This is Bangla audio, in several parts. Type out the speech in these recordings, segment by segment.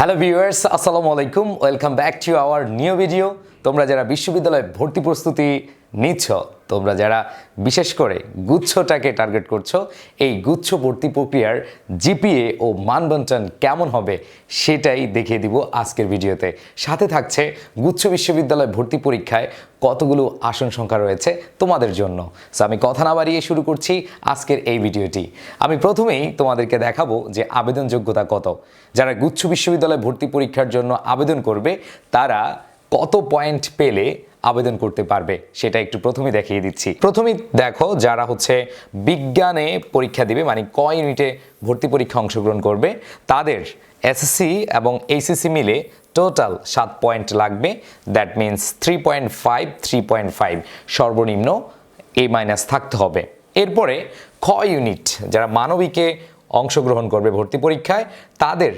হ্যালো ভিউয়ার্স, আসসালামু আলাইকুম। Welcome back to our new video. তোমরা যারা বিশ্ববিদ্যালয়ে ভর্তি প্রস্তুতি নিচ্ছ, তোমরা যারা বিশেষ করে গুচ্ছটাকে টার্গেট করছো, এই গুচ্ছ ভর্তি প্রক্রিয়ার জিপিএ ও মানবন্টন কেমন হবে সেটাই দেখিয়ে দিব আজকের ভিডিওতে। সাথে থাকছে গুচ্ছ বিশ্ববিদ্যালয় ভর্তি পরীক্ষায় কতগুলো আসন সংখ্যা রয়েছে তোমাদের জন্য। সো আমি কথা না বাড়িয়ে শুরু করছি আজকের এই ভিডিওটি। আমি প্রথমেই তোমাদেরকে দেখাবো যে আবেদন যোগ্যতা কত। যারা গুচ্ছ বিশ্ববিদ্যালয় ভর্তি পরীক্ষার জন্য আবেদন করবে তারা কত পয়েন্ট পেলে আবেদন করতে পারবে সেটা একটু প্রথমে দেখিয়ে দিচ্ছি। প্রথমেই দেখো, যারা হচ্ছে বিজ্ঞানে পরীক্ষা দিবে, মানে ক ইউনিটে ভর্তি পরীক্ষা অংশগ্রহণ করবে, তাদের এসএসসি এবং এইচএসসি মিলে টোটাল 7 পয়েন্ট লাগবে। দ্যাট মিনস 3.5 সর্বনিম্ন A- থাকতে হবে। এরপরে খ ইউনিট যারা মানবিকে অংশগ্রহণ করবে ভর্তি পরীক্ষায়, তাদের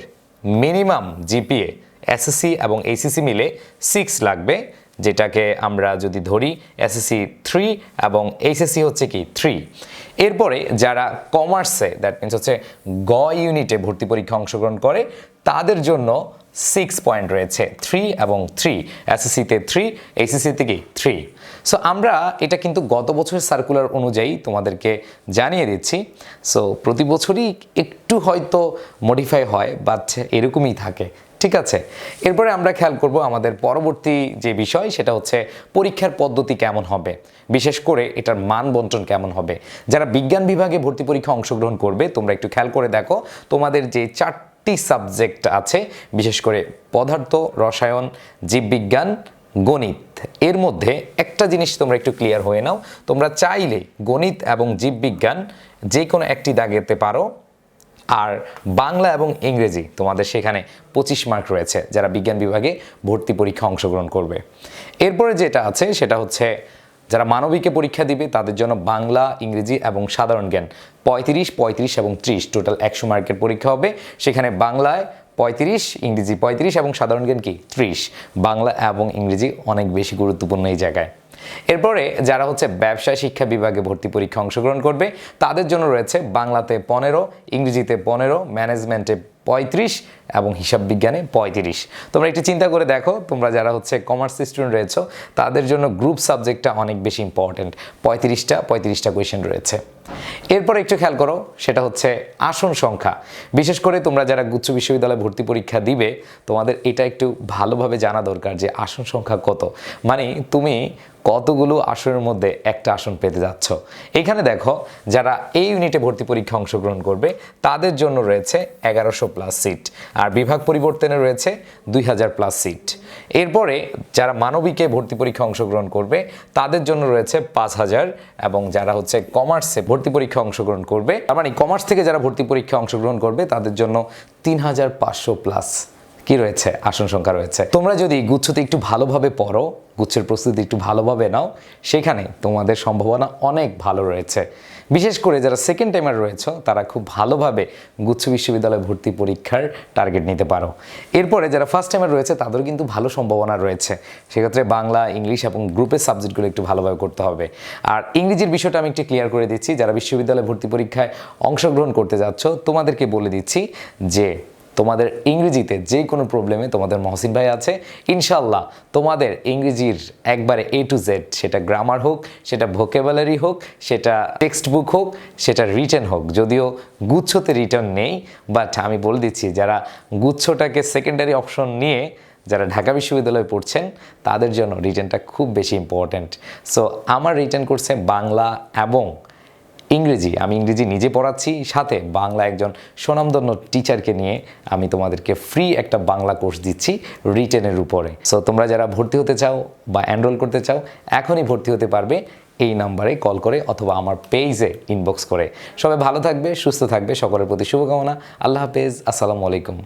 মিনিমাম জিপিএ এসএসসি এবং এইচএসসি মিলে 6 লাগবে, যেটাকে আমরা যদি ধরি এসএসসি 3 এবং এইচএসসি হচ্ছে কি 3। এরপরে যারা কমার্সে, দ্যাট মিনস হচ্ছে গ ইউনিটে ভর্তি পরীক্ষা অংশগ্রহণ করে, তাদের জন্য 6 পয়েন্ট রয়েছে, 3 এবং 3, এসএসসিতে 3, এইচএসসিতে কি 3। সো আমরা এটা কিন্তু গত বছরের সার্কুলার অনুযায়ী তোমাদেরকে জানিয়ে দিচ্ছি। সো প্রতি বছরই একটু হয়তো মডিফাই হয়, বাট এরকমই থাকে, ঠিক আছে। এরপরে আমরা খেয়াল করব আমাদের পরবর্তী যে বিষয়, সেটা হচ্ছে পরীক্ষার পদ্ধতি কেমন হবে, বিশেষ করে এটার মান বন্টন কেমন হবে। যারা বিজ্ঞান বিভাগে ভর্তি পরীক্ষা অংশগ্রহণ করবে, তোমরা একটু খেয়াল করে দেখো, তোমাদের যে 4টি সাবজেক্ট আছে, বিশেষ করে পদার্থ, রসায়ন, জীববিজ্ঞান, গণিত, এর মধ্যে একটা জিনিস তোমরা একটু ক্লিয়ার হয়ে নাও, তোমরা চাইলে গণিত এবং জীববিজ্ঞান যে কোনো একটি দাগেতে পারো। আর বাংলা এবং ইংরেজি তোমাদের সেখানে 25 মার্ক রয়েছে যারা বিজ্ঞান বিভাগে ভর্তি পরীক্ষা অংশগ্রহণ করবে। এরপরে যেটা আছে সেটা হচ্ছে যারা মানবিকে পরীক্ষা দিবে, তাদের জন্য বাংলা, ইংরেজি এবং সাধারণ জ্ঞান 35 এবং 30 টোটাল 100 মার্কের পরীক্ষা হবে। সেখানে বাংলায় 35, ইংরেজি 35 এবং সাধারণ জ্ঞান কি 30। বাংলা এবং ইংরেজি অনেক বেশি গুরুত্বপূর্ণ এই জায়গায়। এরপরে যারা হচ্ছে ব্যবসায় শিক্ষা বিভাগে ভর্তি পরীক্ষা অংশগ্রহণ করবে, তাদের জন্য রয়েছে বাংলাতে 15, ইংরেজিতে 15, ম্যানেজমেন্টে 35 এবং হিসাব বিজ্ঞানে 35। তোমরা একটু চিন্তা করে দেখো, তোমরা যারা হচ্ছে কমার্স স্টুডেন্ট রয়েছে, তাদের জন্য গ্রুপ সাবজেক্টটা অনেক বেশি ইম্পর্টেন্ট। 35টা কোয়েশ্চেন রয়েছে। এরপর একটু খেয়াল করো, সেটা হচ্ছে আসন সংখ্যা। বিশেষ করে তোমরা যারা গুচ্ছ বিশ্ববিদ্যালয়ে ভর্তি পরীক্ষা দিবে, তোমাদের এটা একটু ভালোভাবে জানা দরকার যে আসন সংখ্যা কত, মানে তুমি কতগুলো আসনের মধ্যে একটা আসন পেতে যাচ্ছ। এখানে দেখো, যারা এই ইউনিটে ভর্তি পরীক্ষা অংশগ্রহণ করবে, তাদের জন্য রয়েছে 1100 প্লাস সিট, আর বিভাগ পরিবর্তনে রয়েছে 2000 প্লাস সিট। এরপরে যারা মানবিকে ভর্তি পরীক্ষা অংশগ্রহণ করবে, তাদের জন্য রয়েছে 5000, এবং যারা হচ্ছে কমার্সে ভর্তি পরীক্ষা অংশগ্রহণ করবে, তার মানে কমার্স থেকে যারা ভর্তি পরীক্ষা অংশগ্রহণ করবে, তাদের জন্য 3500 প্লাস কি রয়েছে আসন সংখ্যা রয়েছে। তোমরা যদি গুচ্ছতে একটু ভালোভাবে পড়ো, গুচ্ছের প্রস্তুতি একটু ভালোভাবে নাও, সেখানে তোমাদের সম্ভাবনা অনেক ভালো রয়েছে। বিশেষ করে যারা সেকেন্ড টাইমার রয়েছে, তারা খুব ভালোভাবে গুচ্ছ বিশ্ববিদ্যালয় ভর্তি পরীক্ষার টার্গেট নিতে পারো। এরপরে যারা ফার্স্ট টাইমার রয়েছে, তাদেরও কিন্তু ভালো সম্ভাবনা রয়েছে। সেক্ষেত্রে বাংলা, ইংলিশ এবং গ্রুপের সাবজেক্টগুলো একটু ভালোভাবে করতে হবে। আর ইংরেজির বিষয়টা আমি একটু ক্লিয়ার করে দিচ্ছি। যারা বিশ্ববিদ্যালয় ভর্তি পরীক্ষায় অংশগ্রহণ করতে যাচ্ছ, তোমাদেরকে বলে দিচ্ছি যে তোমাদের ইংরেজিতে যে কোনো প্রবলেমে তোমাদের মহসিন ভাই আছে। ইনশাল্লাহ তোমাদের ইংরেজির একবারে A to Z, সেটা গ্রামার হোক, সেটা ভোকাবুলারি হোক, সেটা টেক্সট বুক হোক, সেটা রিটেন হোক, যদিও গুচ্ছতে রিটার্ন নেই, বাট আমি বলে দিচ্ছি যারা গুচ্ছটাকে সেকেন্ডারি অপশন নিয়ে যারা ঢাকা বিশ্ববিদ্যালয়ে পড়ছেন, তাদের জন্য রিটেনটা খুব বেশি ইম্পর্ট্যান্ট। সো আমার রিটেন করছে বাংলা এবং ইংরেজি। আমি ইংরেজি নিজে পড়াচ্ছি, সাথে বাংলা একজন স্বনামধন্য টিচারকে নিয়ে আমি তোমাদেরকে ফ্রি একটা বাংলা কোর্স দিচ্ছি রিটেনের উপরে। সো তোমরা যারা ভর্তি হতে চাও বা এনরোল করতে চাও, এখনই ভর্তি হতে পারবে এই নাম্বারে কল করে অথবা আমার পেজে ইনবক্স করে। সবাই ভালো থাকবে, সুস্থ থাকবে, সকলের প্রতি শুভকামনা। আল্লাহ হাফেজ, আসসালামু আলাইকুম।